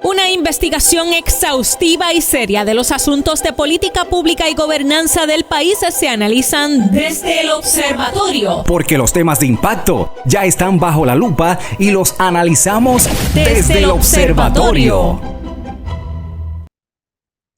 Una investigación exhaustiva y seria de los asuntos de política pública y gobernanza del país se analizan desde el observatorio. Porque los temas de impacto ya están bajo la lupa y los analizamos desde el observatorio.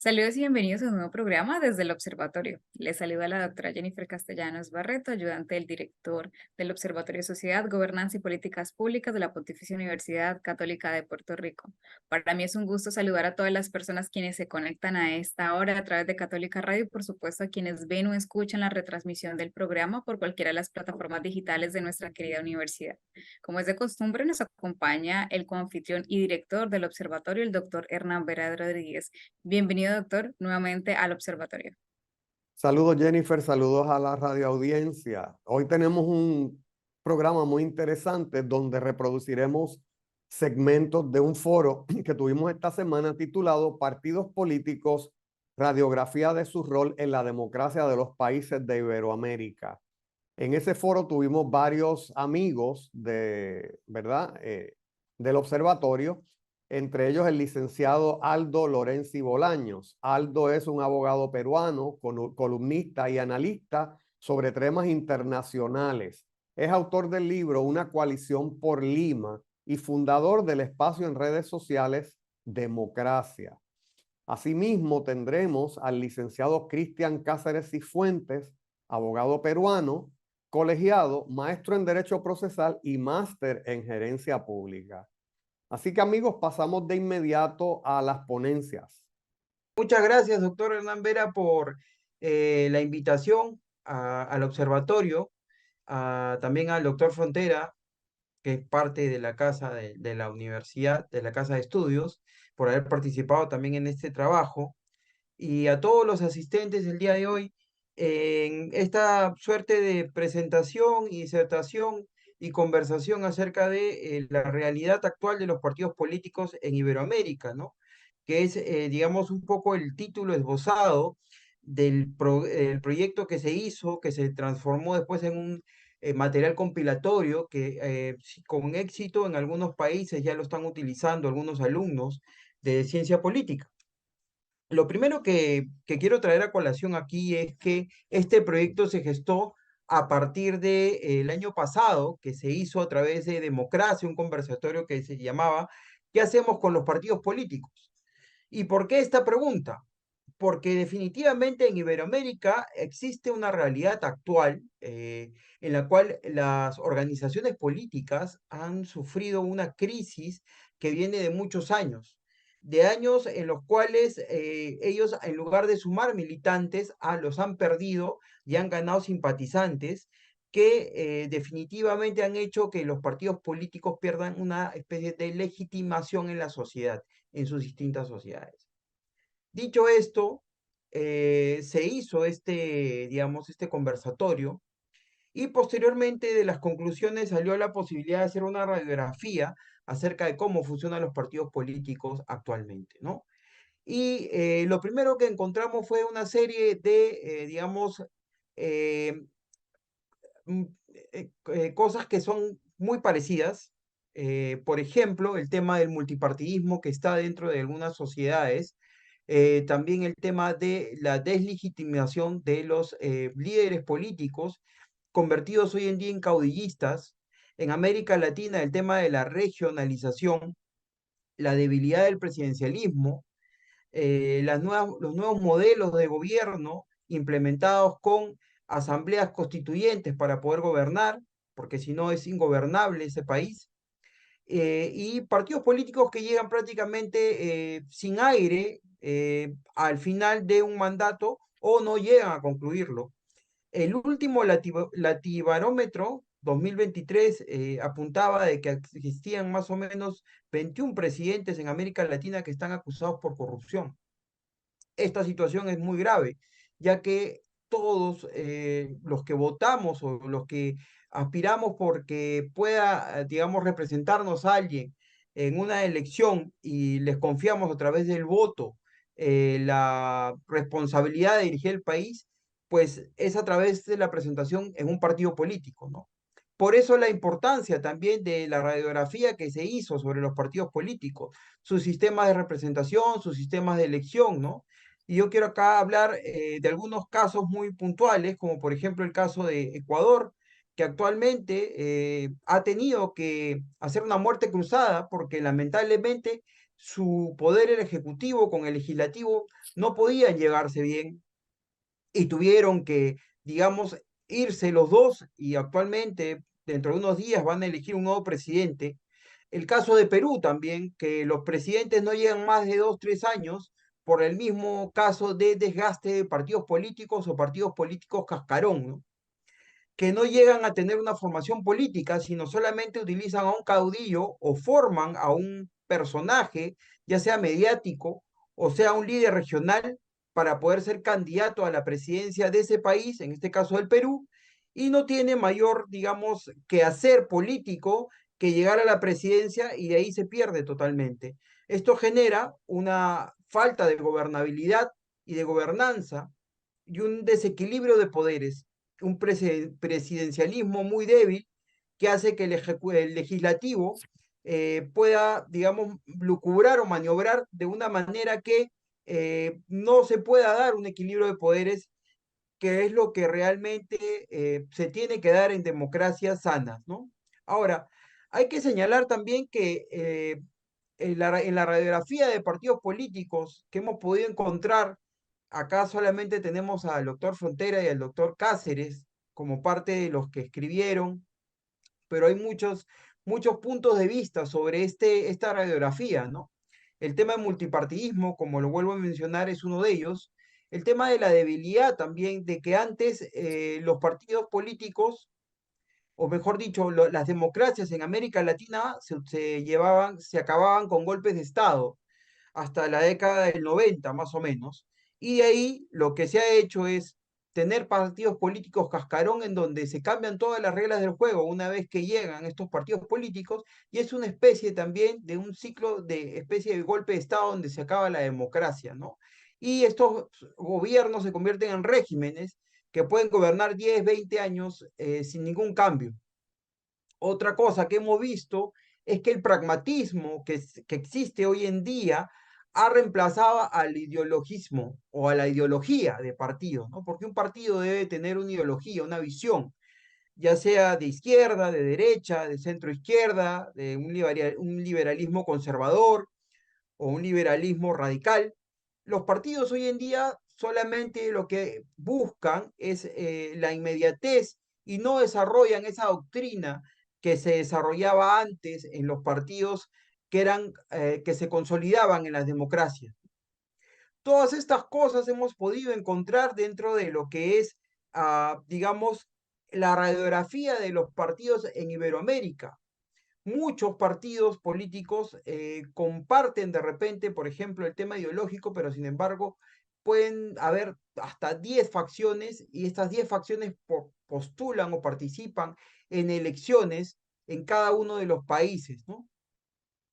Saludos y bienvenidos a un nuevo programa desde el Observatorio. Les saluda la doctora Jennifer Castellanos Barreto, ayudante del director del Observatorio de Sociedad, Gobernanza y Políticas Públicas de la Pontificia Universidad Católica de Puerto Rico. Para mí es un gusto saludar a todas las personas quienes se conectan a esta hora a través de Católica Radio y por supuesto a quienes ven o escuchan la retransmisión del programa por cualquiera de las plataformas digitales de nuestra querida universidad. Como es de costumbre, nos acompaña el coanfitrión y director del Observatorio, el doctor Hernán Vera Rodríguez. Bienvenido, doctor, nuevamente al observatorio. Saludos, Jennifer, saludos a la radioaudiencia. Hoy tenemos un programa muy interesante donde reproduciremos segmentos de un foro que tuvimos esta semana titulado Partidos Políticos, radiografía de su rol en la democracia de los países de Iberoamérica. En ese foro tuvimos varios amigos ¿verdad? Del observatorio. Entre ellos el licenciado Aldo Lorenzi Bolaños. Aldo es un abogado peruano, columnista y analista sobre temas internacionales. Es autor del libro Una coalición por Lima y fundador del espacio en redes sociales Democracia. Asimismo tendremos al licenciado Cristian Cáceres Cifuentes, abogado peruano, colegiado, maestro en Derecho Procesal y máster en Gerencia Pública. Así que, amigos, pasamos de inmediato a las ponencias. Muchas gracias, doctor Hernán Vera, por la invitación al observatorio, también al doctor Frontera, que es parte de la casa de la universidad, de la casa de estudios, por haber participado también en este trabajo, y a todos los asistentes el día de hoy en esta suerte de presentación y disertación y conversación acerca de la realidad actual de los partidos políticos en Iberoamérica, ¿no? Que es, digamos, un poco el título esbozado el proyecto que se hizo, que se transformó después en un material compilatorio que con éxito en algunos países ya lo están utilizando algunos alumnos de ciencia política. Lo primero que quiero traer a colación aquí es que este proyecto se gestó a partir del año pasado, que se hizo a través de Democracia, un conversatorio que se llamaba ¿Qué hacemos con los partidos políticos? ¿Y por qué esta pregunta? Porque definitivamente en Iberoamérica existe una realidad actual en la cual las organizaciones políticas han sufrido una crisis que viene de años en los cuales ellos, en lugar de sumar militantes, los han perdido y han ganado simpatizantes que definitivamente han hecho que los partidos políticos pierdan una especie de legitimación en la sociedad, en sus distintas sociedades. Dicho esto, se hizo digamos, este conversatorio y posteriormente de las conclusiones salió la posibilidad de hacer una radiografía acerca de cómo funcionan los partidos políticos actualmente, ¿no? Y lo primero que encontramos fue una serie de, digamos, eh, mm, cosas que son muy parecidas. Por ejemplo, el tema del multipartidismo que está dentro de algunas sociedades. También el tema de la deslegitimación de los líderes políticos convertidos hoy en día en caudillistas. En América Latina, el tema de la regionalización, la debilidad del presidencialismo, los nuevos modelos de gobierno implementados con asambleas constituyentes para poder gobernar, porque si no es ingobernable ese país, y partidos políticos que llegan prácticamente sin aire al final de un mandato o no llegan a concluirlo. El último Latibarómetro 2023 apuntaba de que existían más o menos 21 presidentes en América Latina que están acusados por corrupción. Esta situación es muy grave, ya que todos los que votamos o los que aspiramos porque pueda, digamos, representarnos a alguien en una elección y les confiamos a través del voto la responsabilidad de dirigir el país, pues es a través de la presentación en un partido político, ¿no? por eso la importancia también de la radiografía que se hizo sobre los partidos políticos, sus sistemas de representación, sus sistemas de elección, ¿no? Y yo quiero acá hablar de algunos casos muy puntuales, como por ejemplo el caso de Ecuador, que actualmente ha tenido que hacer una muerte cruzada porque lamentablemente su poder el ejecutivo con el legislativo no podían llevarse bien y tuvieron que, digamos, irse los dos y actualmente, dentro de unos días, van a elegir un nuevo presidente. El caso de Perú también, que los presidentes no llegan más de 2, 3 años por el mismo caso de desgaste de partidos políticos o partidos políticos cascarón, ¿no? Que no llegan a tener una formación política, sino solamente utilizan a un caudillo o forman a un personaje, ya sea mediático o sea un líder regional, para poder ser candidato a la presidencia de ese país, en este caso del Perú, y no tiene mayor, digamos, que hacer político que llegar a la presidencia y de ahí se pierde totalmente. Esto genera una falta de gobernabilidad y de gobernanza y un desequilibrio de poderes, un presidencialismo muy débil que hace que el legislativo pueda, digamos, lucubrar o maniobrar de una manera que no se pueda dar un equilibrio de poderes, que es lo que realmente se tiene que dar en democracias sanas, ¿no? Ahora, hay que señalar también que en la radiografía de partidos políticos que hemos podido encontrar, acá solamente tenemos al doctor Frontera y al doctor Cáceres como parte de los que escribieron, pero hay muchos puntos de vista sobre esta radiografía, ¿no? El tema del multipartidismo, como lo vuelvo a mencionar, es uno de ellos. El tema de la debilidad también, de que antes los partidos políticos, o mejor dicho, las democracias en América Latina se acababan con golpes de Estado hasta la década del 90, más o menos. Y de ahí lo que se ha hecho es tener partidos políticos cascarón en donde se cambian todas las reglas del juego una vez que llegan estos partidos políticos, y es una especie también de un ciclo de especie de golpe de Estado donde se acaba la democracia, ¿no? Y estos gobiernos se convierten en regímenes que pueden gobernar 10, 20 años sin ningún cambio. Otra cosa que hemos visto es que el pragmatismo que existe hoy en día ha reemplazado al ideologismo o a la ideología de partido, ¿no? Porque un partido debe tener una ideología, una visión, ya sea de izquierda, de derecha, de centro izquierda, de un liberalismo conservador o un liberalismo radical. Los partidos hoy en día solamente lo que buscan es la inmediatez y no desarrollan esa doctrina que se desarrollaba antes en los partidos que se consolidaban en las democracias. Todas estas cosas hemos podido encontrar dentro de lo que es, digamos, la radiografía de los partidos en Iberoamérica. Muchos partidos políticos comparten de repente, por ejemplo, el tema ideológico, pero sin embargo pueden haber hasta 10 facciones y estas 10 facciones postulan o participan en elecciones en cada uno de los países, ¿no?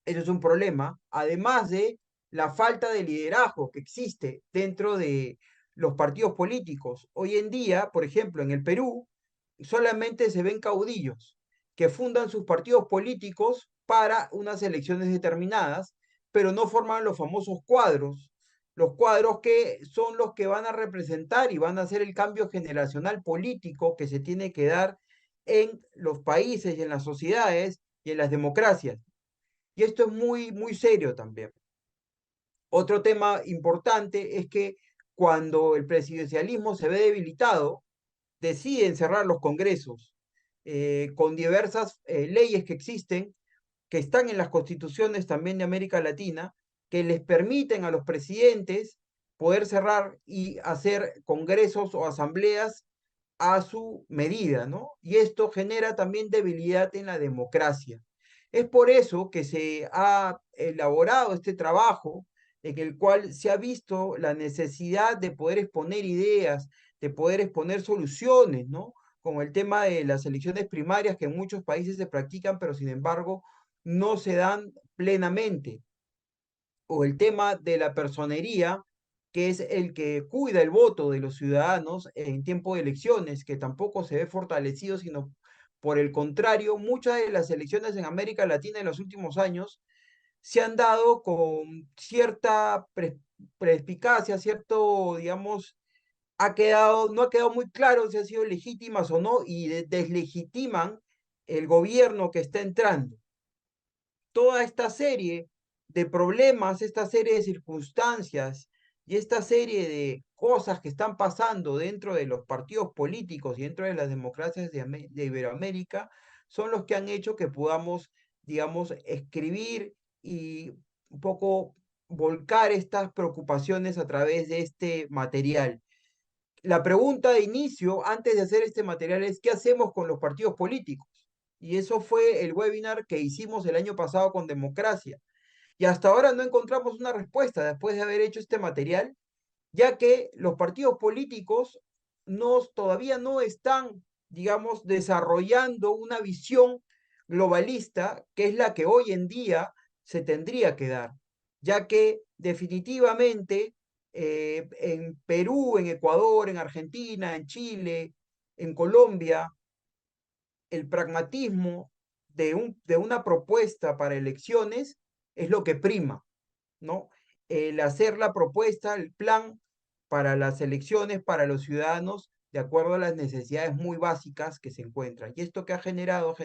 Eso es un problema, además de la falta de liderazgo que existe dentro de los partidos políticos. Hoy en día, por ejemplo, en el Perú, solamente se ven caudillos que fundan sus partidos políticos para unas elecciones determinadas, pero no forman los cuadros que son los que van a representar y van a hacer el cambio generacional político que se tiene que dar en los países y en las sociedades y en las democracias. Y esto es muy, muy serio también. Otro tema importante es que cuando el presidencialismo se ve debilitado, deciden cerrar los congresos con diversas leyes que existen, que están en las constituciones también de América Latina, que les permiten a los presidentes poder cerrar y hacer congresos o asambleas a su medida, ¿no? Y esto genera también debilidad en la democracia. Es por eso que se ha elaborado este trabajo en el cual se ha visto la necesidad de poder exponer ideas, de poder exponer soluciones, ¿no? Como el tema de las elecciones primarias que en muchos países se practican, pero sin embargo no se dan plenamente. O el tema de la personería, que es el que cuida el voto de los ciudadanos en tiempo de elecciones, que tampoco se ve fortalecido, sino Por el contrario, muchas de las elecciones en América Latina en los últimos años se han dado con cierta perspicacia, cierto, digamos, no ha quedado muy claro si han sido legítimas o no y deslegitiman el gobierno que está entrando. Toda esta serie de problemas, esta serie de circunstancias y esta serie de cosas que están pasando dentro de los partidos políticos y dentro de las democracias de Iberoamérica son los que han hecho que podamos, digamos, escribir y un poco volcar estas preocupaciones a través de este material. La pregunta de inicio, antes de hacer este material, es ¿qué hacemos con los partidos políticos? Y eso fue el webinar que hicimos el año pasado con Democracia. Y hasta ahora no encontramos una respuesta después de haber hecho este material, ya que los partidos políticos todavía no están, digamos, desarrollando una visión globalista, que es la que hoy en día se tendría que dar, ya que definitivamente en Perú, en Ecuador, en Argentina, en Chile, en Colombia, el pragmatismo de una propuesta para elecciones es lo que prima, ¿no? El hacer la propuesta, el plan para las elecciones, para los ciudadanos, de acuerdo a las necesidades muy básicas que se encuentran. Y esto que ha generado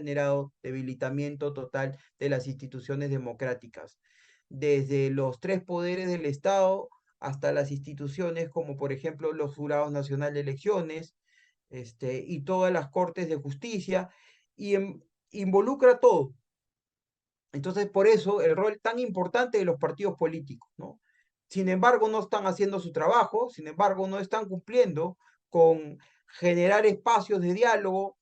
debilitamiento total de las instituciones democráticas, desde los tres poderes del Estado hasta las instituciones como por ejemplo los jurados nacionales de elecciones, y todas las cortes de justicia, y involucra todo. Entonces, por eso el rol tan importante de los partidos políticos, ¿no? Sin embargo, no están haciendo su trabajo, sin embargo, no están cumpliendo con generar espacios de diálogo,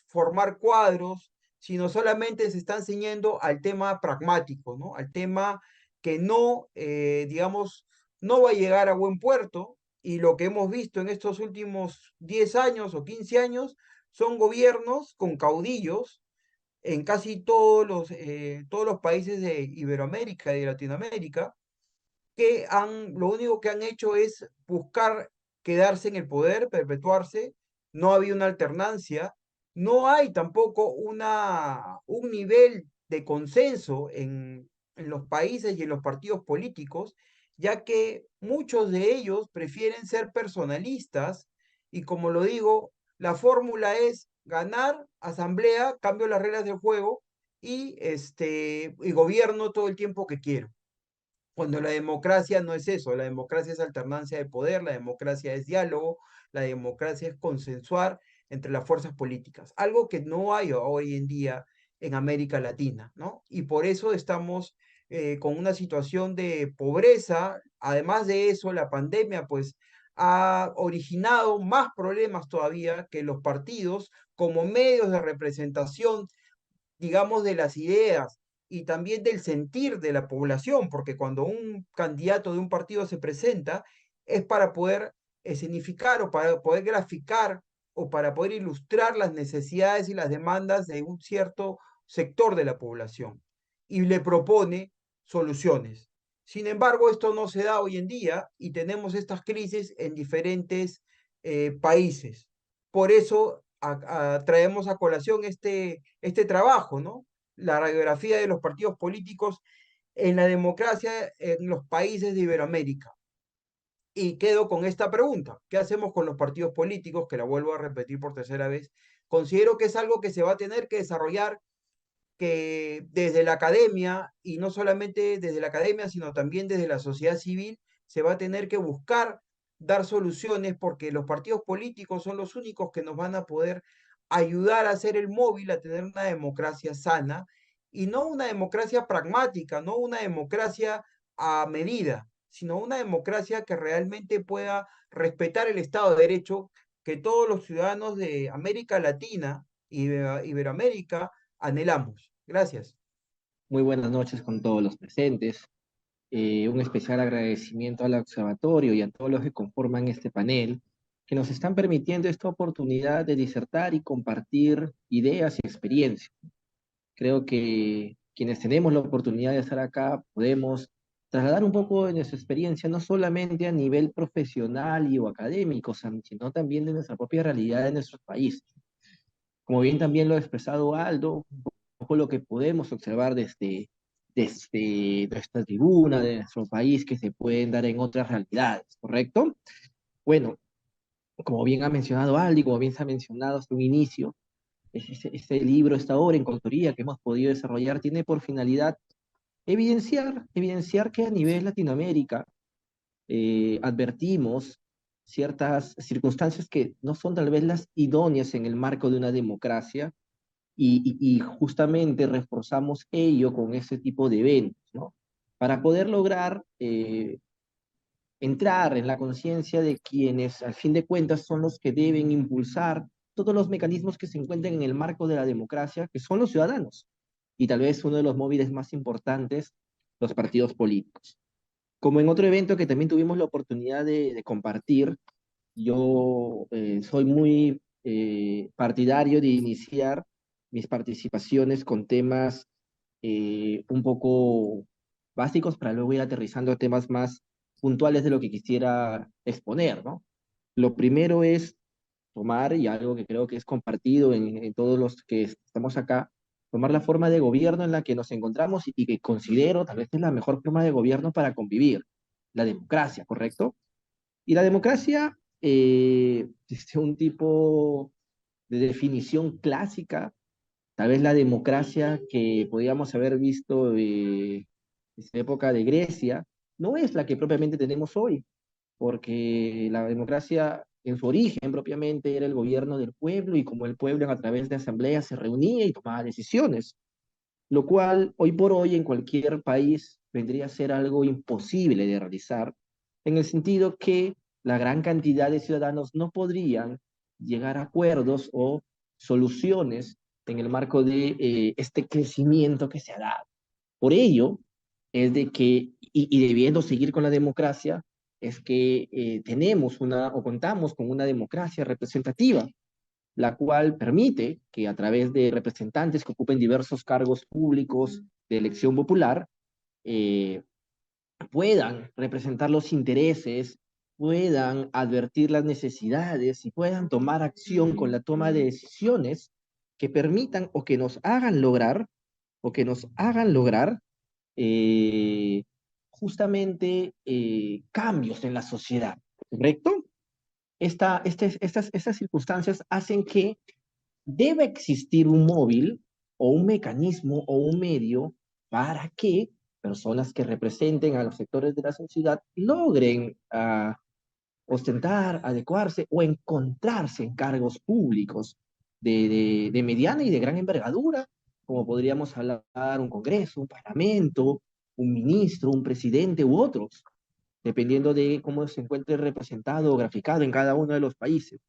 formar cuadros, sino solamente se están ciñendo al tema pragmático, ¿no? Al tema que no, digamos, no va a llegar a buen puerto, y lo que hemos visto en estos últimos 10 años o 15 años son gobiernos con caudillos en casi todos los países de Iberoamérica y de Latinoamérica, que lo único que han hecho es buscar quedarse en el poder, perpetuarse. No había una alternancia, no hay tampoco un nivel de consenso en los países y en los partidos políticos, ya que muchos de ellos prefieren ser personalistas y, como lo digo, la fórmula es ganar, asamblea, cambio las reglas del juego y gobierno todo el tiempo que quiero. Cuando la democracia no es eso, la democracia es alternancia de poder, la democracia es diálogo, la democracia es consensuar entre las fuerzas políticas, algo que no hay hoy en día en América Latina, ¿no? Y por eso estamos con una situación de pobreza. Además de eso, la pandemia pues ha originado más problemas todavía que los partidos como medios de representación, digamos, de las ideas y también del sentir de la población, porque cuando un candidato de un partido se presenta es para poder escenificar o para poder graficar o para poder ilustrar las necesidades y las demandas de un cierto sector de la población y le propone soluciones. Sin embargo, esto no se da hoy en día y tenemos estas crisis en diferentes países. Por eso traemos a colación este trabajo, ¿no? La radiografía de los partidos políticos en la democracia en los países de Iberoamérica. Y quedo con esta pregunta: ¿qué hacemos con los partidos políticos? Que la vuelvo a repetir por tercera vez. Considero que es algo que se va a tener que desarrollar, que desde la academia, y no solamente desde la academia, sino también desde la sociedad civil, se va a tener que buscar dar soluciones, porque los partidos políticos son los únicos que nos van a poder ayudar a hacer el móvil, a tener una democracia sana, y no una democracia pragmática, no una democracia a medida, sino una democracia que realmente pueda respetar el Estado de Derecho, que todos los ciudadanos de América Latina y Iberoamérica anhelamos. Gracias. Muy buenas noches con todos los presentes. Un especial agradecimiento al observatorio y a todos los que conforman este panel, que nos están permitiendo esta oportunidad de disertar y compartir ideas y experiencias. Creo que quienes tenemos la oportunidad de estar acá podemos trasladar un poco de nuestra experiencia, no solamente a nivel profesional o académico, sino también de nuestra propia realidad de nuestros países. Como bien también lo ha expresado Aldo, un poco lo que podemos observar desde nuestra tribuna, de nuestro país, que se pueden dar en otras realidades, ¿correcto? Bueno, como bien ha mencionado Aldi, como bien se ha mencionado hasta un inicio, este libro, esta obra en coautoría que hemos podido desarrollar, tiene por finalidad evidenciar que a nivel Latinoamérica advertimos ciertas circunstancias que no son tal vez las idóneas en el marco de una democracia y justamente reforzamos ello con ese tipo de eventos, ¿no? Para poder lograr entrar en la conciencia de quienes, al fin de cuentas, son los que deben impulsar todos los mecanismos que se encuentran en el marco de la democracia, que son los ciudadanos, y tal vez uno de los móviles más importantes, los partidos políticos. Como en otro evento que también tuvimos la oportunidad de compartir, yo soy muy partidario de iniciar mis participaciones con temas un poco básicos para luego ir aterrizando a temas más puntuales de lo que quisiera exponer, ¿no? Lo primero es tomar, y algo que creo que es compartido en todos los que estamos acá, tomar la forma de gobierno en la que nos encontramos y que considero tal vez es la mejor forma de gobierno para convivir, la democracia, ¿correcto? Y la democracia, desde un tipo de definición clásica, tal vez la democracia que podíamos haber visto en la época de Grecia, no es la que propiamente tenemos hoy, porque la democracia en su origen propiamente era el gobierno del pueblo y como el pueblo a través de asambleas se reunía y tomaba decisiones, lo cual hoy por hoy en cualquier país vendría a ser algo imposible de realizar, en el sentido que la gran cantidad de ciudadanos no podrían llegar a acuerdos o soluciones en el marco de este crecimiento que se ha dado. Por ello, es de que, y debiendo seguir con la democracia, es que tenemos una o contamos con una democracia representativa, la cual permite que a través de representantes que ocupen diversos cargos públicos de elección popular, eh, puedan representar los intereses, puedan advertir las necesidades y puedan tomar acción con la toma de decisiones que permitan o que nos hagan lograr eh, justamente cambios en la sociedad, ¿correcto? Estas circunstancias hacen que debe existir un móvil o un mecanismo o un medio para que personas que representen a los sectores de la sociedad logren ostentar, adecuarse o encontrarse en cargos públicos de mediana y de gran envergadura, como podríamos hablar un congreso, un parlamento, un ministro, un presidente u otros, dependiendo de cómo se encuentre representado o graficado en cada uno de los países.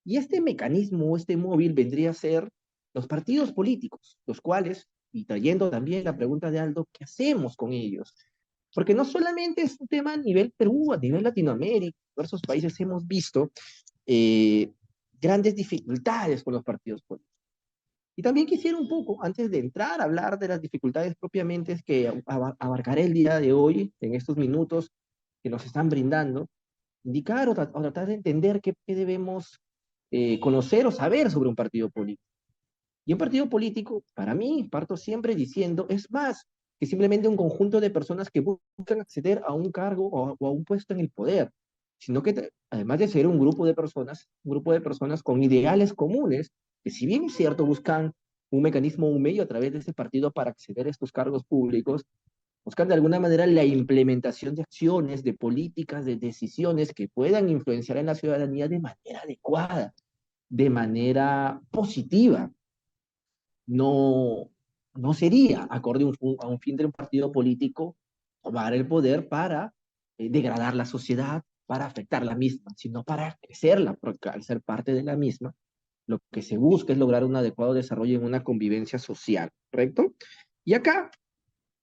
Y este mecanismo, este móvil, vendría a ser los partidos políticos, los cuales, y trayendo también la pregunta de Aldo, ¿qué hacemos con ellos? Porque no solamente es un tema a nivel Perú, a nivel Latinoamérica, diversos países hemos visto eh, grandes dificultades con los partidos políticos. Y también quisiera un poco, antes de entrar a hablar de las dificultades propiamente que abarcaré el día de hoy, en estos minutos que nos están brindando, indicar o tratar de entender qué debemos conocer o saber sobre un partido político. Y un partido político, para mí, parto siempre diciendo, es más que simplemente un conjunto de personas que buscan acceder a un cargo o a un puesto en el poder, sino que además de ser un grupo de personas con ideales comunes, que si bien es cierto, buscan un mecanismo, un medio a través de ese partido para acceder a estos cargos públicos, buscan de alguna manera la implementación de acciones, de políticas, de decisiones que puedan influenciar en la ciudadanía de manera adecuada, de manera positiva. No, no sería acorde a un fin de un partido político tomar el poder para degradar la sociedad, para afectar la misma, sino para crecerla, porque al ser parte de la misma, lo que se busca es lograr un adecuado desarrollo en una convivencia social, ¿correcto? Y acá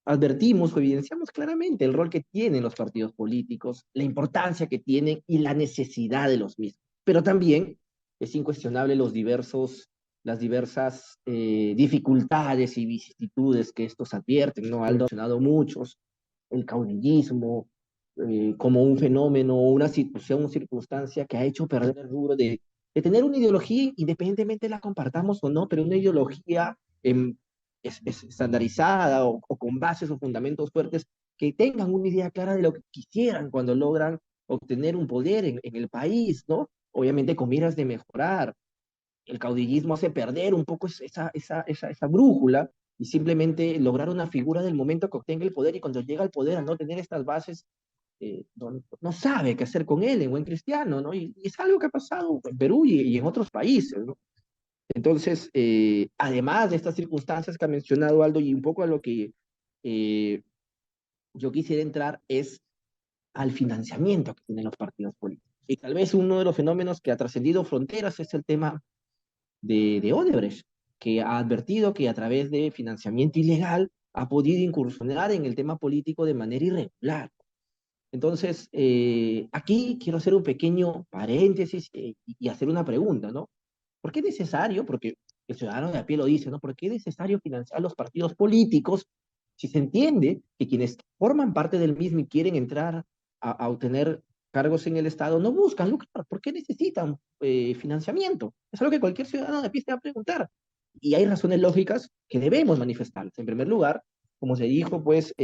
advertimos o evidenciamos claramente el rol que tienen los partidos políticos, la importancia que tienen y la necesidad de los mismos. Pero también es incuestionable las diversas dificultades y vicisitudes que estos advierten, ¿no? Han mencionado muchos, el caudillismo como un fenómeno o una situación o circunstancia que ha hecho perder el rubro de de tener una ideología, independientemente la compartamos o no, pero una ideología es estandarizada o con bases o fundamentos fuertes, que tengan una idea clara de lo que quisieran cuando logran obtener un poder en el país, ¿no? Obviamente con miras de mejorar. El caudillismo hace perder un poco esa brújula y simplemente lograr una figura del momento que obtenga el poder, y cuando llega al poder a no tener estas bases, no sabe qué hacer con él en buen cristiano, ¿no? Y es algo que ha pasado en Perú y en otros países, ¿no? Entonces, además de estas circunstancias que ha mencionado Aldo, y un poco a lo que eh, yo quisiera entrar, es al financiamiento que tienen los partidos políticos. Y tal vez uno de los fenómenos que ha trascendido fronteras es el tema de Odebrecht, que ha advertido que a través de financiamiento ilegal ha podido incursionar en el tema político de manera irregular. Entonces, aquí quiero hacer un pequeño paréntesis y hacer una pregunta, ¿no? ¿Por qué es necesario? Porque el ciudadano de a pie lo dice, ¿no? ¿Por qué es necesario financiar los partidos políticos si se entiende que quienes forman parte del mismo y quieren entrar a obtener cargos en el Estado no buscan lucrar? ¿Por qué necesitan financiamiento? Es algo que cualquier ciudadano de a pie se va a preguntar. Y hay razones lógicas que debemos manifestarlas. En primer lugar, como se dijo, pues,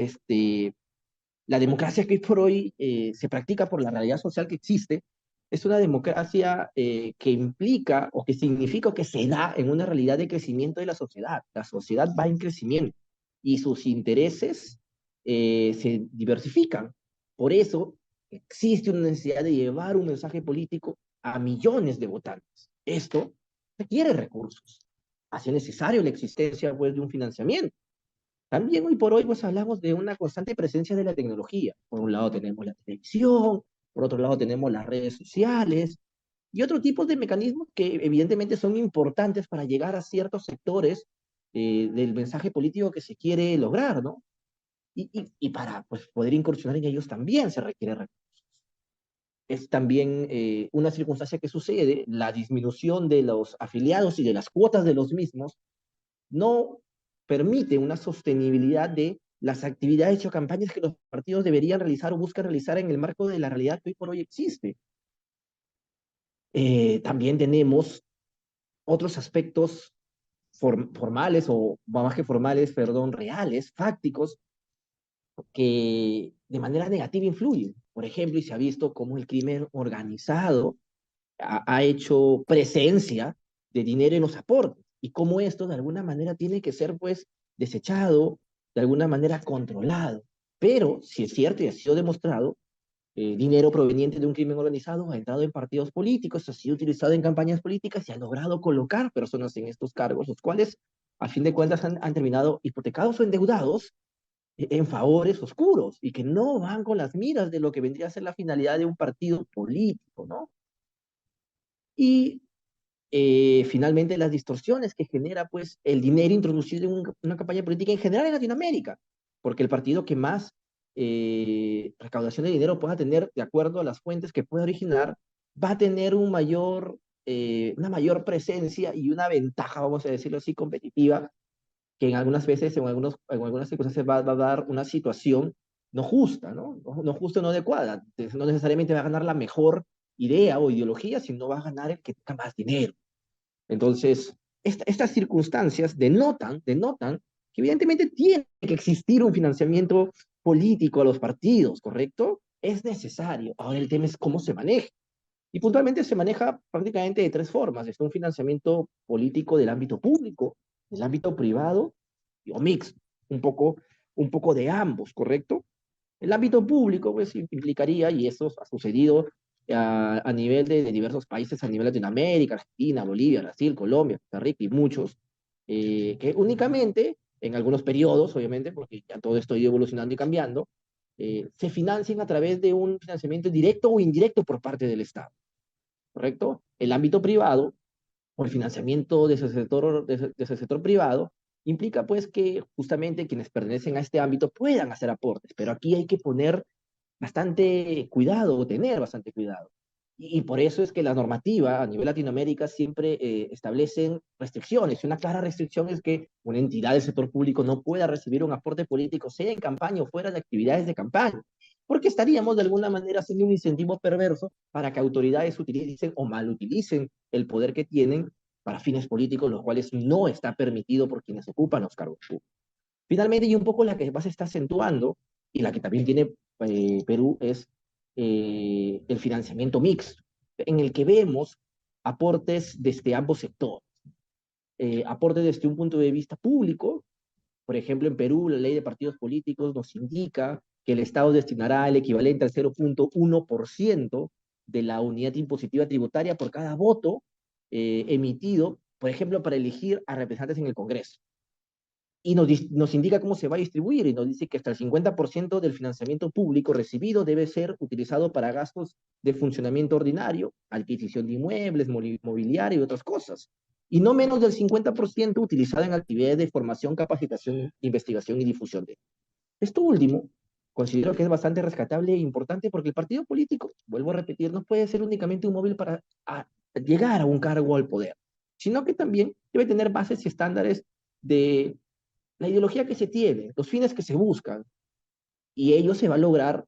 la democracia que hoy por hoy se practica por la realidad social que existe es una democracia que implica o que significa o que se da en una realidad de crecimiento de la sociedad. La sociedad va en crecimiento y sus intereses se diversifican. Por eso existe una necesidad de llevar un mensaje político a millones de votantes. Esto requiere recursos. Hace necesario la existencia, pues, de un financiamiento. También hoy por hoy pues hablamos de una constante presencia de la tecnología. Por un lado tenemos la televisión, por otro lado tenemos las redes sociales y otro tipo de mecanismos que evidentemente son importantes para llegar a ciertos sectores del mensaje político que se quiere lograr, ¿no? Y para pues, poder incursionar en ellos también se requiere recursos. Es también una circunstancia que sucede, la disminución de los afiliados y de las cuotas de los mismos no permite una sostenibilidad de las actividades o campañas que los partidos deberían realizar o buscan realizar en el marco de la realidad que hoy por hoy existe. También tenemos otros aspectos formales o más que formales, perdón, reales, fácticos, que de manera negativa influyen. Por ejemplo, y se ha visto cómo el crimen organizado ha hecho presencia de dinero en los aportes y cómo esto de alguna manera tiene que ser pues desechado, de alguna manera controlado. Pero si es cierto y ha sido demostrado, dinero proveniente de un crimen organizado ha entrado en partidos políticos, ha sido utilizado en campañas políticas y ha logrado colocar personas en estos cargos, los cuales a fin de cuentas han terminado hipotecados o endeudados en favores oscuros y que no van con las miras de lo que vendría a ser la finalidad de un partido político, ¿no? Y finalmente las distorsiones que genera pues el dinero introducido en una campaña política en general en Latinoamérica, porque el partido que más recaudación de dinero pueda tener, de acuerdo a las fuentes que pueda originar, va a tener una mayor presencia y una ventaja, vamos a decirlo así, competitiva, que en algunas veces, en algunas circunstancias va a dar una situación no justa, ¿no? No justa, no adecuada. Entonces, no necesariamente va a ganar la mejor idea o ideología, sino va a ganar el que tenga más dinero. Entonces, estas circunstancias denotan que evidentemente tiene que existir un financiamiento político a los partidos, ¿correcto? Es necesario. Ahora el tema es cómo se maneja. Y puntualmente se maneja prácticamente de tres formas. Está un financiamiento político del ámbito público, del ámbito privado o mixto, un poco de ambos, ¿correcto? El ámbito público pues implicaría, y eso ha sucedido a nivel de diversos países, a nivel de Latinoamérica, Argentina, Bolivia, Brasil, Colombia, Costa Rica y muchos, que únicamente, en algunos periodos, obviamente, porque ya todo esto ha ido evolucionando y cambiando, se financian a través de un financiamiento directo o indirecto por parte del Estado, ¿correcto? El ámbito privado o el financiamiento de ese sector privado implica pues que justamente quienes pertenecen a este ámbito puedan hacer aportes, pero aquí hay que poner bastante cuidado o tener bastante cuidado. Y por eso es que la normativa a nivel Latinoamérica siempre establecen restricciones. Y una clara restricción es que una entidad del sector público no pueda recibir un aporte político, sea en campaña o fuera de actividades de campaña. porque estaríamos de alguna manera haciendo un incentivo perverso para que autoridades utilicen o mal utilicen el poder que tienen para fines políticos, los cuales no está permitido por quienes ocupan los cargos públicos. Finalmente, y un poco la que más se está acentuando, y la que también tiene Perú, es el financiamiento mixto, en el que vemos aportes desde ambos sectores. Aportes desde un punto de vista público. Por ejemplo, en Perú, la ley de partidos políticos nos indica que el Estado destinará el equivalente al 0,1% de la unidad impositiva tributaria por cada voto emitido, por ejemplo, para elegir a representantes en el Congreso. Y nos indica cómo se va a distribuir, y nos dice que hasta el 50% del financiamiento público recibido debe ser utilizado para gastos de funcionamiento ordinario, adquisición de inmuebles, mobiliario y otras cosas, y no menos del 50% utilizado en actividades de formación, capacitación, investigación y difusión de. Esto último, considero que es bastante rescatable e importante, porque el partido político, vuelvo a repetir, no puede ser únicamente un móvil para llegar a un cargo al poder, sino que también debe tener bases y estándares de la ideología que se tiene, los fines que se buscan, y ello se va a lograr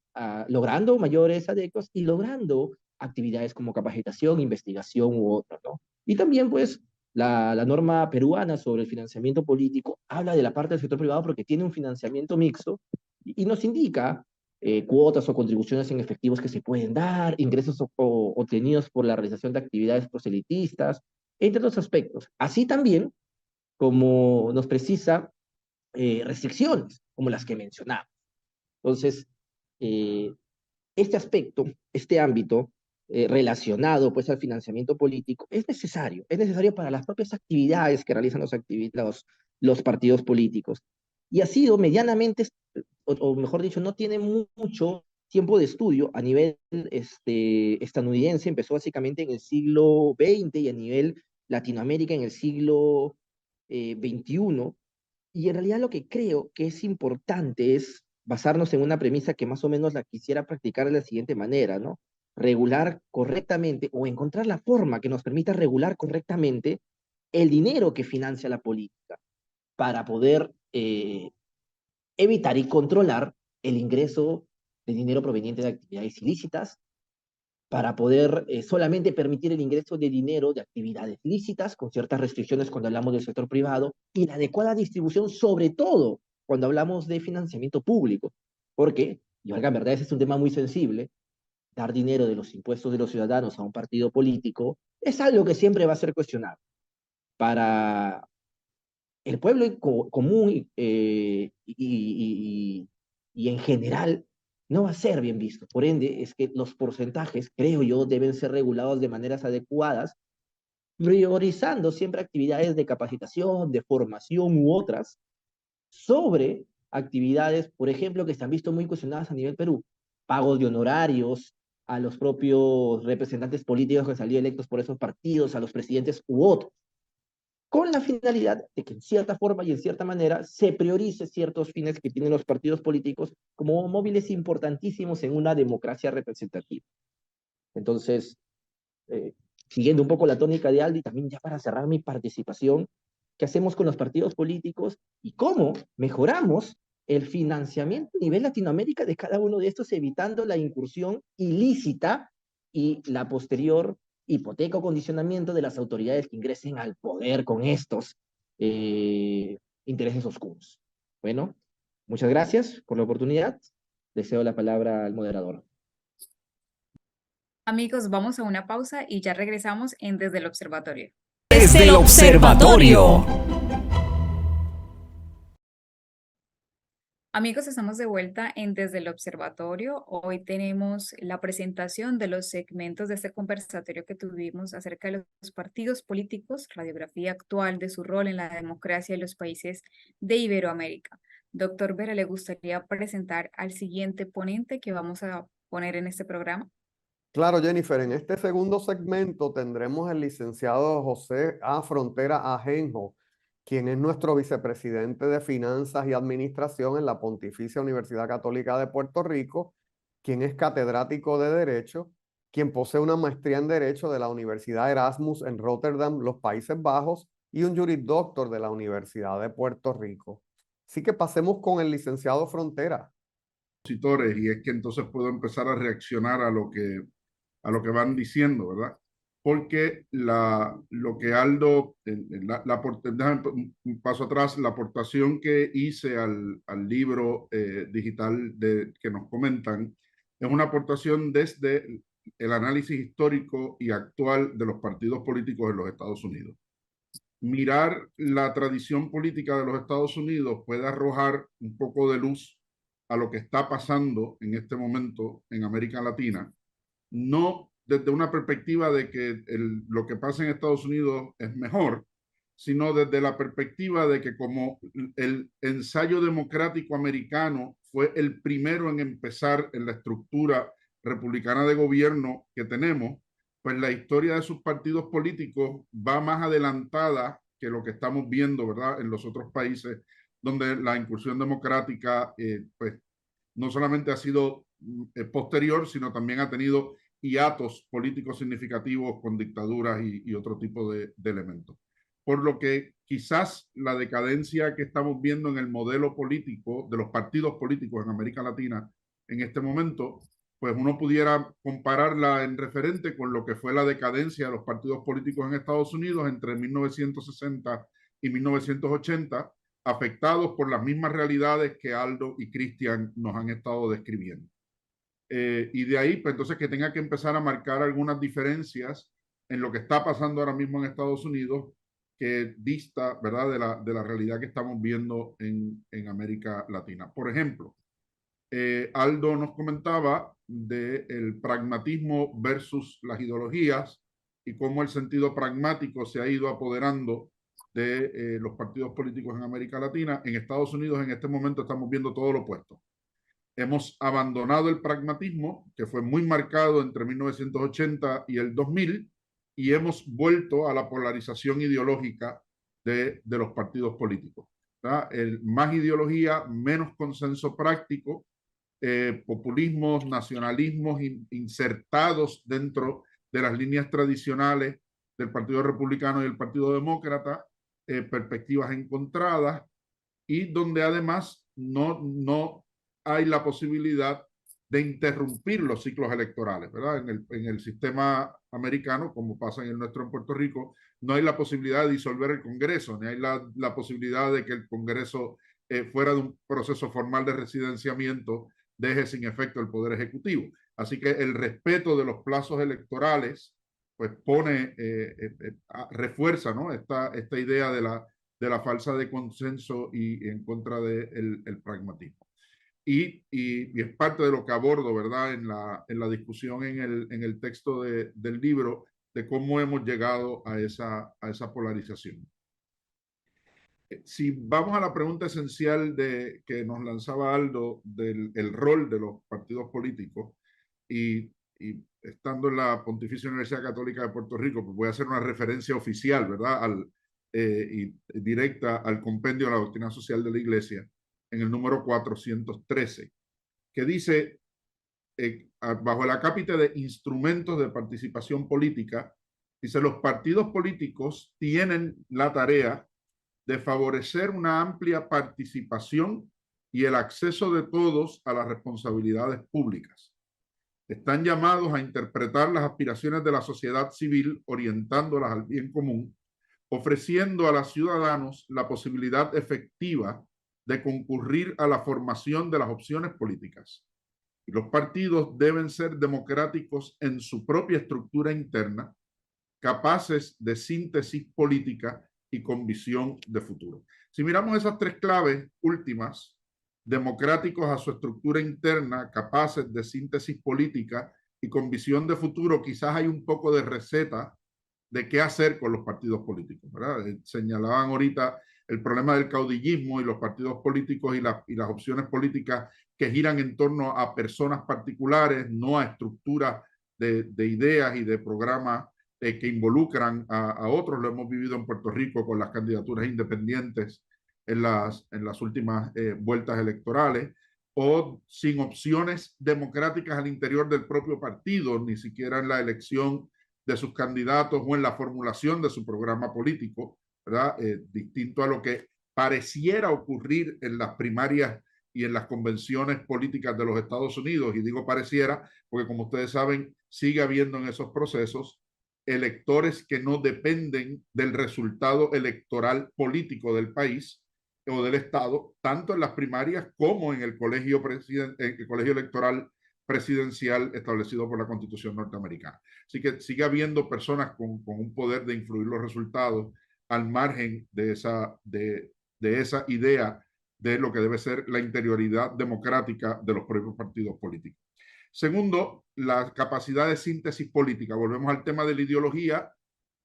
logrando mayores adeptos y logrando actividades como capacitación, investigación u otras, ¿no? Y también, pues, la norma peruana sobre el financiamiento político habla de la parte del sector privado porque tiene un financiamiento mixto y nos indica cuotas o contribuciones en efectivos que se pueden dar, ingresos obtenidos por la realización de actividades proselitistas, entre otros aspectos. Así también, como nos precisa restricciones, como las que mencionaba. Entonces, eh, este aspecto, este ámbito relacionado pues al financiamiento político es necesario para las propias actividades que realizan los partidos políticos. Y ha sido medianamente, o mejor dicho, no tiene mucho tiempo de estudio a nivel estadounidense, empezó básicamente en el siglo XX y a nivel Latinoamérica en el siglo XXI. Y en realidad lo que creo que es importante es basarnos en una premisa que más o menos la quisiera practicar de la siguiente manera, ¿no? Regular correctamente o encontrar la forma que nos permita regular correctamente el dinero que financia la política para poder evitar y controlar el ingreso de dinero proveniente de actividades ilícitas, para poder solamente permitir el ingreso de dinero de actividades lícitas, con ciertas restricciones cuando hablamos del sector privado, y la adecuada distribución, sobre todo cuando hablamos de financiamiento público. Porque, y valga verdad, ese es un tema muy sensible, dar dinero de los impuestos de los ciudadanos a un partido político es algo que siempre va a ser cuestionado. Para el pueblo común y en general, no va a ser bien visto. Por ende, es que los porcentajes, creo yo, deben ser regulados de maneras adecuadas, priorizando siempre actividades de capacitación, de formación u otras, sobre actividades, por ejemplo, que se han visto muy cuestionadas a nivel Perú, pagos de honorarios a los propios representantes políticos que han salido electos por esos partidos, a los presidentes u otros, con la finalidad de que en cierta forma y en cierta manera se priorice ciertos fines que tienen los partidos políticos como móviles importantísimos en una democracia representativa. Entonces, siguiendo un poco la tónica de Aldi, también ya para cerrar mi participación, ¿qué hacemos con los partidos políticos y cómo mejoramos el financiamiento a nivel Latinoamérica de cada uno de estos, evitando la incursión ilícita y la posterior hipoteca o condicionamiento de las autoridades que ingresen al poder con estos intereses oscuros? Bueno, muchas gracias por la oportunidad. Deseo la palabra al moderador. Amigos, vamos a una pausa y ya regresamos en Desde el Observatorio. Desde el Observatorio. Amigos, estamos de vuelta en Desde el Observatorio. Hoy tenemos la presentación de los segmentos de este conversatorio que tuvimos acerca de los partidos políticos, radiografía actual de su rol en la democracia en los países de Iberoamérica. Doctor Vera, ¿le gustaría presentar al siguiente ponente que vamos a poner en este programa? Claro, Jennifer, en este segundo segmento tendremos al licenciado José A. Frontera Ajenjo, quien es nuestro vicepresidente de Finanzas y Administración en la Pontificia Universidad Católica de Puerto Rico, quien es catedrático de Derecho, quien posee una maestría en Derecho de la Universidad Erasmus en Rotterdam, los Países Bajos, y un Juris Doctor de la Universidad de Puerto Rico. Así que pasemos con el licenciado Frontera. opositores, y es que entonces puedo empezar a reaccionar a lo que van diciendo, ¿verdad? Porque lo que Aldo, déjame un paso atrás, la aportación que hice al libro digital que nos comentan es una aportación desde el análisis histórico y actual de los partidos políticos en los Estados Unidos. Mirar la tradición política de los Estados Unidos puede arrojar un poco de luz a lo que está pasando en este momento en América Latina, no desde una perspectiva de que lo que pasa en Estados Unidos es mejor, sino desde la perspectiva de que como el ensayo democrático americano fue el primero en empezar en la estructura republicana de gobierno que tenemos, pues la historia de sus partidos políticos va más adelantada que lo que estamos viendo, ¿verdad?, en los otros países donde la incursión democrática, pues, no solamente ha sido posterior, sino también ha tenido hiatos políticos significativos con dictaduras y otro tipo de elementos. Por lo que quizás la decadencia que estamos viendo en el modelo político de los partidos políticos en América Latina en este momento, pues uno pudiera compararla en referente con lo que fue la decadencia de los partidos políticos en Estados Unidos entre 1960 y 1980, afectados por las mismas realidades que Aldo y Cristian nos han estado describiendo. Y de ahí, pues entonces que tenga que empezar a marcar algunas diferencias en lo que está pasando ahora mismo en Estados Unidos, que dista, ¿verdad?, de la realidad que estamos viendo en América Latina. Por ejemplo, Aldo nos comentaba del pragmatismo versus las ideologías y cómo el sentido pragmático se ha ido apoderando de los partidos políticos en América Latina. En Estados Unidos en este momento estamos viendo todo lo opuesto. Hemos abandonado el pragmatismo, que fue muy marcado entre 1980 y el 2000, y hemos vuelto a la polarización ideológica de los partidos políticos, ¿verdad? Más ideología, menos consenso práctico, populismos, nacionalismos insertados dentro de las líneas tradicionales del Partido Republicano y el Partido Demócrata, perspectivas encontradas, y donde además no hay la posibilidad de interrumpir los ciclos electorales, ¿verdad? En el sistema americano, como pasa en el nuestro en Puerto Rico, no hay la posibilidad de disolver el Congreso, ni hay la posibilidad de que el Congreso, fuera de un proceso formal de residenciamiento, deje sin efecto el Poder Ejecutivo. Así que el respeto de los plazos electorales, pues refuerza, ¿no?, esta idea de la falsa de consenso y en contra del pragmatismo. Y es parte de lo que abordo, ¿verdad?, en la discusión en el texto del libro, de cómo hemos llegado a esa polarización. Si vamos a la pregunta esencial que nos lanzaba Aldo del rol de los partidos políticos, y estando en la Pontificia Universidad Católica de Puerto Rico, pues voy a hacer una referencia oficial, ¿verdad?, y directa al compendio de la doctrina social de la Iglesia, en el número 413, que dice, bajo el acápite de instrumentos de participación política, dice: los partidos políticos tienen la tarea de favorecer una amplia participación y el acceso de todos a las responsabilidades públicas. Están llamados a interpretar las aspiraciones de la sociedad civil, orientándolas al bien común, ofreciendo a los ciudadanos la posibilidad efectiva de concurrir a la formación de las opciones políticas. Y los partidos deben ser democráticos en su propia estructura interna, capaces de síntesis política y con visión de futuro. Si miramos esas tres claves últimas, democráticos a su estructura interna, capaces de síntesis política y con visión de futuro, quizás hay un poco de receta de qué hacer con los partidos políticos, ¿verdad? Señalaban ahorita el problema del caudillismo y los partidos políticos y las opciones políticas que giran en torno a personas particulares, no a estructuras de ideas y de programas que involucran a otros. Lo hemos vivido en Puerto Rico con las candidaturas independientes en las últimas vueltas electorales, o sin opciones democráticas al interior del propio partido, ni siquiera en la elección de sus candidatos o en la formulación de su programa político, ¿verdad? Distinto a lo que pareciera ocurrir en las primarias y en las convenciones políticas de los Estados Unidos, y digo pareciera, porque como ustedes saben, sigue habiendo en esos procesos electores que no dependen del resultado electoral político del país o del Estado, tanto en las primarias como en el colegio electoral presidencial establecido por la Constitución norteamericana. Así que sigue habiendo personas con un poder de influir los resultados al margen de esa idea de lo que debe ser la interioridad democrática de los propios partidos políticos. Segundo, la capacidad de síntesis política. Volvemos al tema de la ideología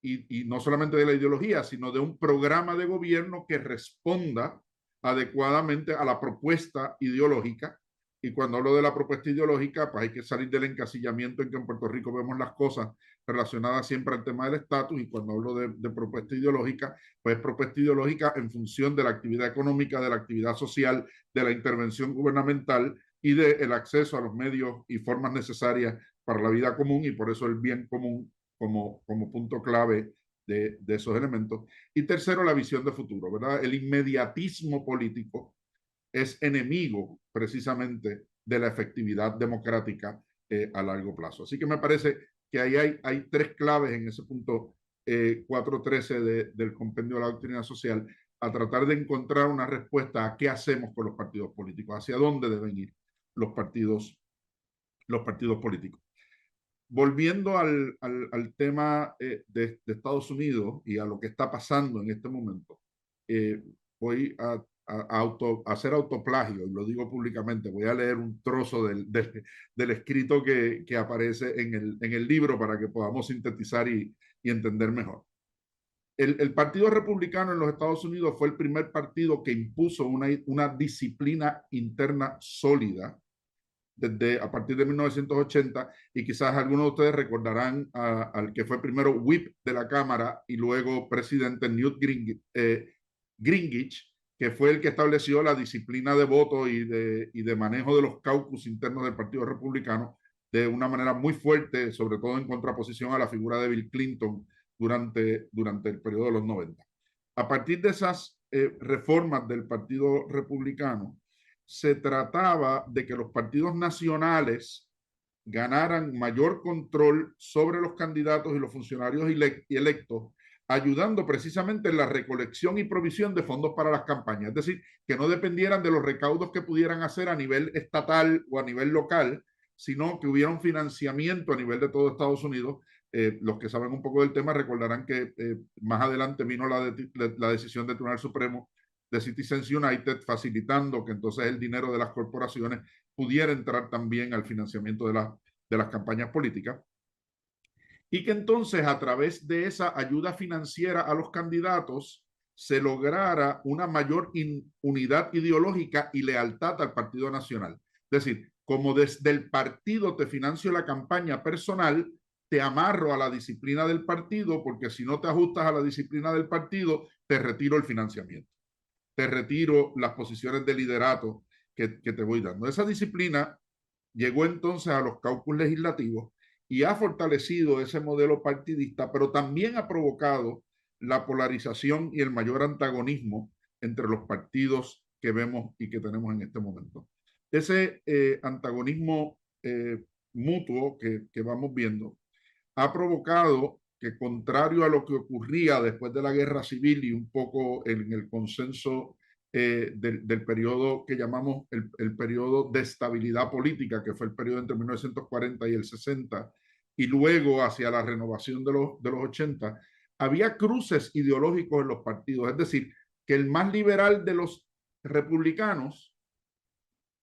y no solamente de la ideología, sino de un programa de gobierno que responda adecuadamente a la propuesta ideológica. Y cuando hablo de la propuesta ideológica, pues hay que salir del encasillamiento en que en Puerto Rico vemos las cosas relacionadas siempre al tema del estatus, y cuando hablo de propuesta ideológica, pues propuesta ideológica en función de la actividad económica, de la actividad social, de la intervención gubernamental y del acceso a los medios y formas necesarias para la vida común, y por eso el bien común como punto clave de esos elementos. Y tercero, la visión de futuro, ¿verdad? El inmediatismo político es enemigo precisamente de la efectividad democrática a largo plazo. Así que me parece que ahí hay tres claves en ese punto 413 del compendio de la doctrina social, a tratar de encontrar una respuesta a qué hacemos con los partidos políticos, hacia dónde deben ir los partidos políticos. Volviendo al tema de Estados Unidos y a lo que está pasando en este momento, voy a hacer autoplagio, y lo digo públicamente. Voy a leer un trozo del escrito que aparece en el libro para que podamos sintetizar y entender mejor. El Partido Republicano en los Estados Unidos fue el primer partido que impuso una disciplina interna sólida a partir de 1980, y quizás algunos de ustedes recordarán al que fue primero whip de la Cámara y luego presidente, Newt Gingrich, que fue el que estableció la disciplina de voto y de manejo de los caucus internos del Partido Republicano de una manera muy fuerte, sobre todo en contraposición a la figura de Bill Clinton durante el periodo de los 90. A partir de esas reformas del Partido Republicano, se trataba de que los partidos nacionales ganaran mayor control sobre los candidatos y los funcionarios electos, ayudando precisamente en la recolección y provisión de fondos para las campañas. Es decir, que no dependieran de los recaudos que pudieran hacer a nivel estatal o a nivel local, sino que hubiera un financiamiento a nivel de todo Estados Unidos. Los que saben un poco del tema recordarán que más adelante vino la decisión del Tribunal Supremo de Citizens United, facilitando que entonces el dinero de las corporaciones pudiera entrar también al financiamiento de las campañas políticas, y que entonces a través de esa ayuda financiera a los candidatos se lograra una mayor unidad ideológica y lealtad al Partido Nacional. Es decir, como desde el partido te financio la campaña personal, te amarro a la disciplina del partido, porque si no te ajustas a la disciplina del partido, te retiro el financiamiento, te retiro las posiciones de liderato que te voy dando. Esa disciplina llegó entonces a los caucus legislativos y ha fortalecido ese modelo partidista, pero también ha provocado la polarización y el mayor antagonismo entre los partidos que vemos y que tenemos en este momento. Ese antagonismo mutuo que vamos viendo ha provocado que, contrario a lo que ocurría después de la Guerra Civil y un poco en el consenso del periodo que llamamos el periodo de estabilidad política, que fue el periodo entre 1940 y el 60, y luego hacia la renovación de los 80, había cruces ideológicos en los partidos. Es decir, que el más liberal de los republicanos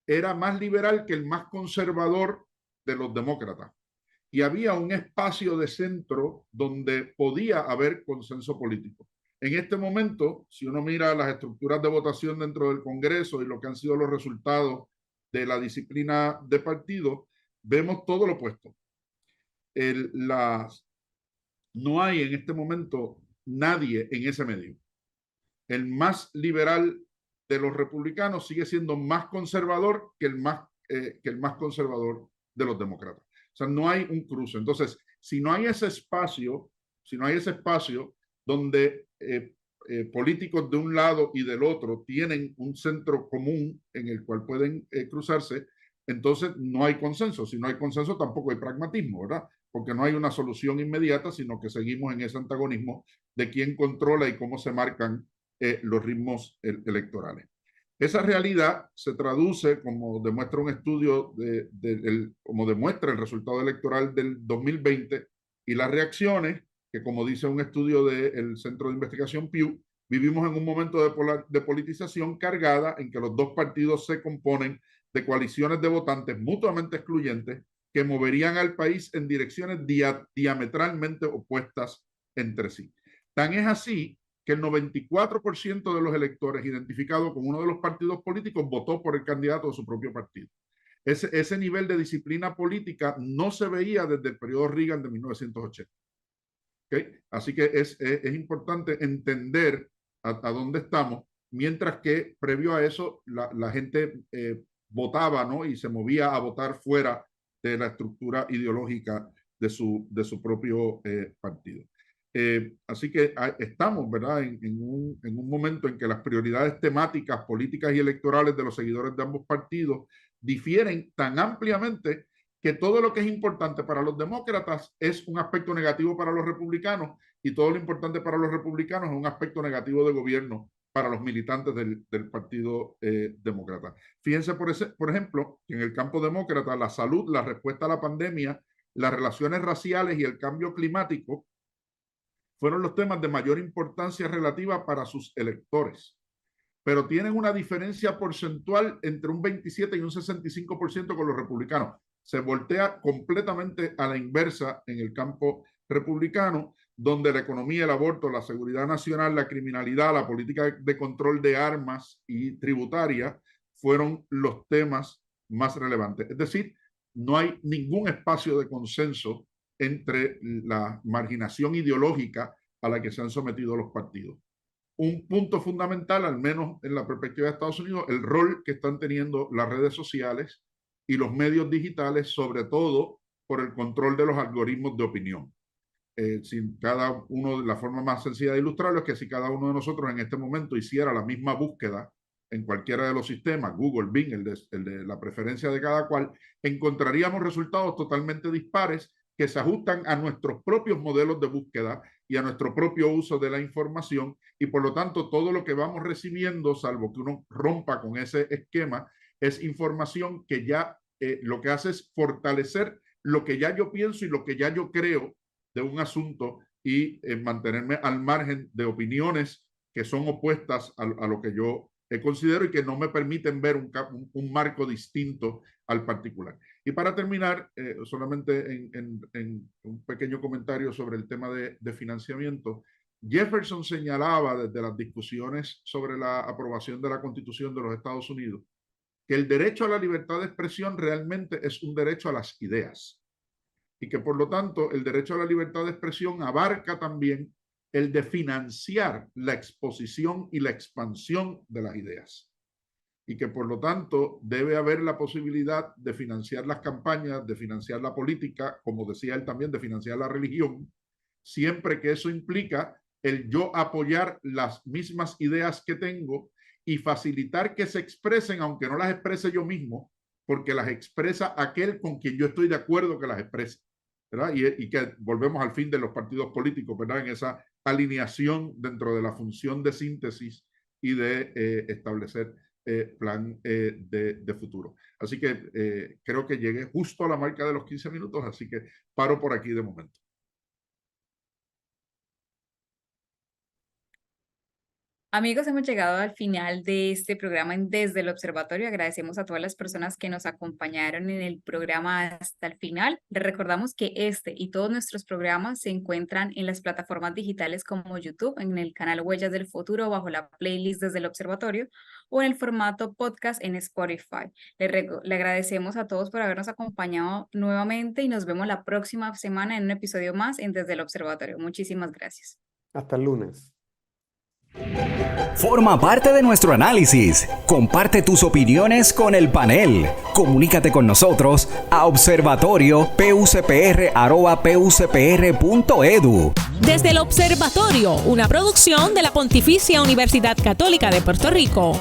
era más liberal que el más conservador de los demócratas. Y había un espacio de centro donde podía haber consenso político. En este momento, si uno mira las estructuras de votación dentro del Congreso y lo que han sido los resultados de la disciplina de partido, vemos todo lo opuesto. No hay en este momento nadie en ese medio. El más liberal de los republicanos sigue siendo más conservador que el más conservador de los demócratas. O sea, no hay un cruce. Entonces, si no hay ese espacio donde políticos de un lado y del otro tienen un centro común en el cual pueden cruzarse, entonces no hay consenso. Si no hay consenso, tampoco hay pragmatismo, ¿verdad? Porque no hay una solución inmediata, sino que seguimos en ese antagonismo de quién controla y cómo se marcan los ritmos electorales. Esa realidad se traduce, como demuestra un estudio, como demuestra el resultado electoral del 2020 y las reacciones, que como dice un estudio del Centro de Investigación Pew, vivimos en un momento de politización cargada en que los dos partidos se componen de coaliciones de votantes mutuamente excluyentes que moverían al país en direcciones diametralmente opuestas entre sí. Tan es así que el 94% de los electores identificados con uno de los partidos políticos votó por el candidato de su propio partido. Ese nivel de disciplina política no se veía desde el periodo Reagan de 1980. ¿Okay? Así que es importante entender a dónde estamos, mientras que previo a eso la gente votaba, ¿no? Y se movía a votar fuera de la estructura ideológica de su propio partido. Así que estamos, ¿verdad?, en un momento en que las prioridades temáticas, políticas y electorales de los seguidores de ambos partidos difieren tan ampliamente que todo lo que es importante para los demócratas es un aspecto negativo para los republicanos y todo lo importante para los republicanos es un aspecto negativo de gobierno para los militantes del Partido Demócrata. Fíjense, por ejemplo, que en el campo demócrata la salud, la respuesta a la pandemia, las relaciones raciales y el cambio climático fueron los temas de mayor importancia relativa para sus electores, pero tienen una diferencia porcentual entre un 27 y un 65% con los republicanos. Se voltea completamente a la inversa en el campo republicano, donde la economía, el aborto, la seguridad nacional, la criminalidad, la política de control de armas y tributaria fueron los temas más relevantes. Es decir, no hay ningún espacio de consenso entre la marginación ideológica a la que se han sometido los partidos. Un punto fundamental, al menos en la perspectiva de Estados Unidos, el rol que están teniendo las redes sociales y los medios digitales, sobre todo por el control de los algoritmos de opinión. Si cada uno, la forma más sencilla de ilustrarlo es que si cada uno de nosotros en este momento hiciera la misma búsqueda en cualquiera de los sistemas, Google, Bing, el de la preferencia de cada cual, encontraríamos resultados totalmente dispares que se ajustan a nuestros propios modelos de búsqueda y a nuestro propio uso de la información, y por lo tanto todo lo que vamos recibiendo, salvo que uno rompa con ese esquema, es información que ya lo que hace es fortalecer lo que ya yo pienso y lo que ya yo creo de un asunto y mantenerme al margen de opiniones que son opuestas a lo que yo considero y que no me permiten ver un marco distinto al particular. Y para terminar, solamente en un pequeño comentario sobre el tema de financiamiento, Jefferson señalaba desde las discusiones sobre la aprobación de la Constitución de los Estados Unidos que el derecho a la libertad de expresión realmente es un derecho a las ideas y que por lo tanto el derecho a la libertad de expresión abarca también el de financiar la exposición y la expansión de las ideas y que por lo tanto debe haber la posibilidad de financiar las campañas, de financiar la política, como decía él también, de financiar la religión, siempre que eso implica el yo apoyar las mismas ideas que tengo y facilitar que se expresen, aunque no las exprese yo mismo, porque las expresa aquel con quien yo estoy de acuerdo que las exprese, ¿verdad? Y que volvemos al fin de los partidos políticos, ¿verdad? En esa alineación dentro de la función de síntesis y de establecer plan de futuro. Así que creo que llegué justo a la marca de los 15 minutos, así que paro por aquí de momento. Amigos, hemos llegado al final de este programa en Desde el Observatorio. Agradecemos a todas las personas que nos acompañaron en el programa hasta el final. Les recordamos que este y todos nuestros programas se encuentran en las plataformas digitales como YouTube, en el canal Huellas del Futuro, bajo la playlist Desde el Observatorio, o en el formato podcast en Spotify. Le agradecemos a todos por habernos acompañado nuevamente y nos vemos la próxima semana en un episodio más en Desde el Observatorio. Muchísimas gracias. Hasta el lunes. Forma parte de nuestro análisis. Comparte tus opiniones con el panel. Comunícate con nosotros a observatorio.pucpr@pucpr.edu. Desde el Observatorio, una producción de la Pontificia Universidad Católica de Puerto Rico.